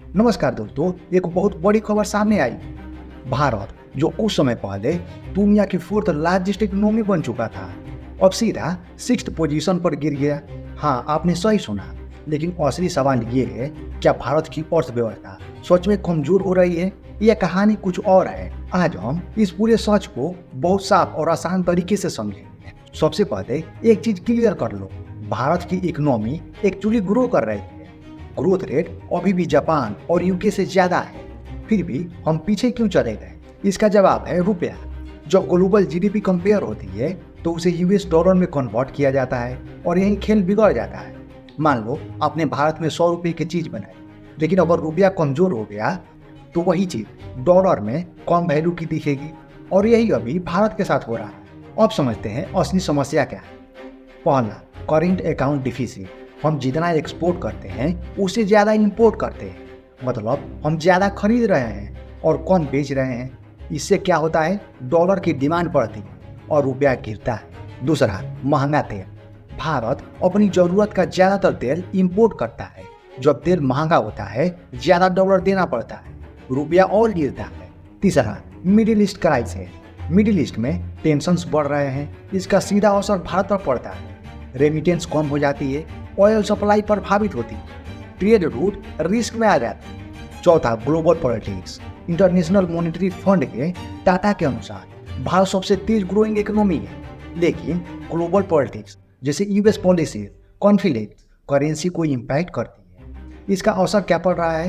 नमस्कार दोस्तों, एक बहुत बड़ी खबर सामने आई। भारत जो कुछ समय पहले दुनिया की फोर्थ लार्जेस्ट इकोनॉमी बन चुका था, अब सीधा 6th पोजीशन पर गिर गया। हाँ, आपने सही सुना। लेकिन असली सवाल ये है, क्या भारत की अर्थव्यवस्था सच में कमजोर हो रही है या कहानी कुछ और है? आज हम इस पूरे सच को बहुत साफ और आसान तरीके से समझेंगे। सबसे पहले एक चीज क्लियर कर लो, भारत की इकोनॉमी एक्चुअली ग्रो कर रही है। ग्रोथ रेट अभी भी जापान और यूके से ज्यादा है, फिर भी हम पीछे क्यों चले गए? इसका जवाब है रुपया। जब ग्लोबल जीडीपी कंपेयर होती है तो उसे यूएस डॉलर में कन्वर्ट किया जाता है और यही खेल बिगड़ जाता है। मान लो आपने भारत में 100 रुपये की चीज बनाई, लेकिन अगर रुपया कमजोर हो गया तो वही चीज डॉलर में कम वैल्यू की दिखेगी, और यही अभी भारत के साथ हो रहा है। अब समझते हैं असली समस्या क्या है। पहला, करेंट अकाउंट डिफिसिट। हम जितना एक्सपोर्ट करते हैं उससे ज़्यादा इंपोर्ट करते हैं, मतलब हम ज़्यादा खरीद रहे हैं और कम बेच रहे हैं। इससे क्या होता है, डॉलर की डिमांड बढ़ती है और रुपया गिरता है। दूसरा, महंगा तेल। भारत अपनी ज़रूरत का ज़्यादातर तेल इंपोर्ट करता है। जब तेल महंगा होता है, ज़्यादा डॉलर देना पड़ता है, रुपया और गिरता है। तीसरा, middle east crisis. Middle east में टेंशन्स बढ़ रहे हैं, इसका सीधा असर भारत पर पड़ता है। रेमिटेंस कम हो जाती है, ऑयल सप्लाई प्रभावित होती है, ट्रेड रूट रिस्क में आ जाता है। चौथा, global politics. International monetary fund के डाटा के अनुसार भारत सबसे तेज ग्रोइंग इकोनॉमी है, लेकिन ग्लोबल पॉलिटिक्स जैसे यूएस पॉलिसी, कॉन्फ्लिक्ट करेंसी को इम्पैक्ट करती है। इसका असर क्या पड़ रहा है?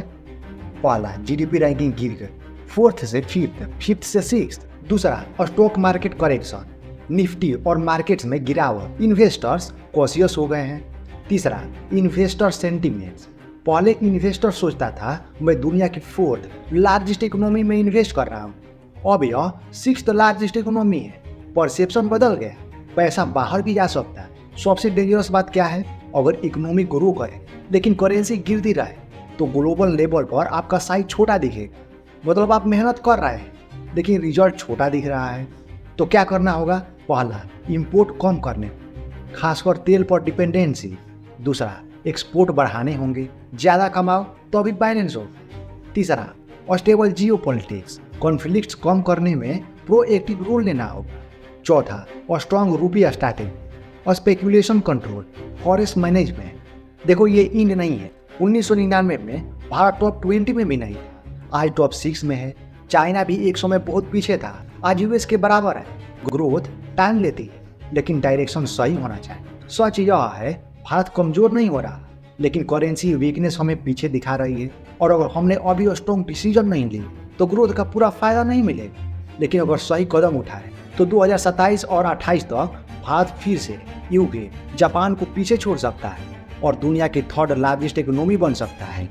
पहला, जीडीपी रैंकिंग गिर गई, 4th से 5th, 5th से 6th। दूसरा, स्टॉक मार्केट करेक्शन, निफ्टी और मार्केट्स में गिरावट, इन्वेस्टर्स कॉशियस हो गए हैं। तीसरा, इन्वेस्टर सेंटिमेंट्स। पहले इन्वेस्टर सोचता था मैं दुनिया की 4th लार्जेस्ट इकोनॉमी में इन्वेस्ट कर रहा हूँ, अब यह 6th लार्जेस्ट इकोनॉमी है। परसेप्शन बदल गया, पैसा बाहर भी जा सकता है। सबसे डेंजरस बात क्या है, अगर इकोनॉमी ग्रो करे लेकिन करेंसी गिरती रहे तो ग्लोबल लेवल पर आपका साइज छोटा दिखेगा, मतलब आप मेहनत कर रहे हैं लेकिन रिजल्ट छोटा दिख रहा है। तो क्या करना होगा? पहला, इंपोर्ट कम करने, खासकर तेल पर डिपेंडेंसी। दूसरा, एक्सपोर्ट बढ़ाने होंगे, ज़्यादा कमाओ तो अभी बैलेंस हो। तीसरा, स्टेबल जियोपॉलिटिक्स, कॉन्फ्लिक्ट्स कम करने में प्रोएक्टिव रोल लेना होगा। चौथा, स्ट्रॉन्ग रुपया starting, speculation control, forest management. देखो ये इंड नहीं है, 1999 में भारत टॉप 20 में भी नहीं था, आज टॉप 6 में है। चाइना भी एक समय बहुत पीछे था, आज यूएस के बराबर है। ग्रोथ टाइम लेती है, लेकिन डायरेक्शन सही होना चाहिए। सच यह है, भारत कमजोर नहीं हो रहा, लेकिन करेंसी वीकनेस हमें पीछे दिखा रही है। और अगर हमने अभी स्ट्रॉन्ग डिसीजन नहीं ली तो ग्रोथ का पूरा फायदा नहीं मिलेगा। लेकिन अगर सही कदम उठाए तो 2027 और 28 तक भारत फिर से यूके, जापान को पीछे छोड़ सकता है और दुनिया की 3rd लार्जेस्ट इकोनॉमी बन सकता है।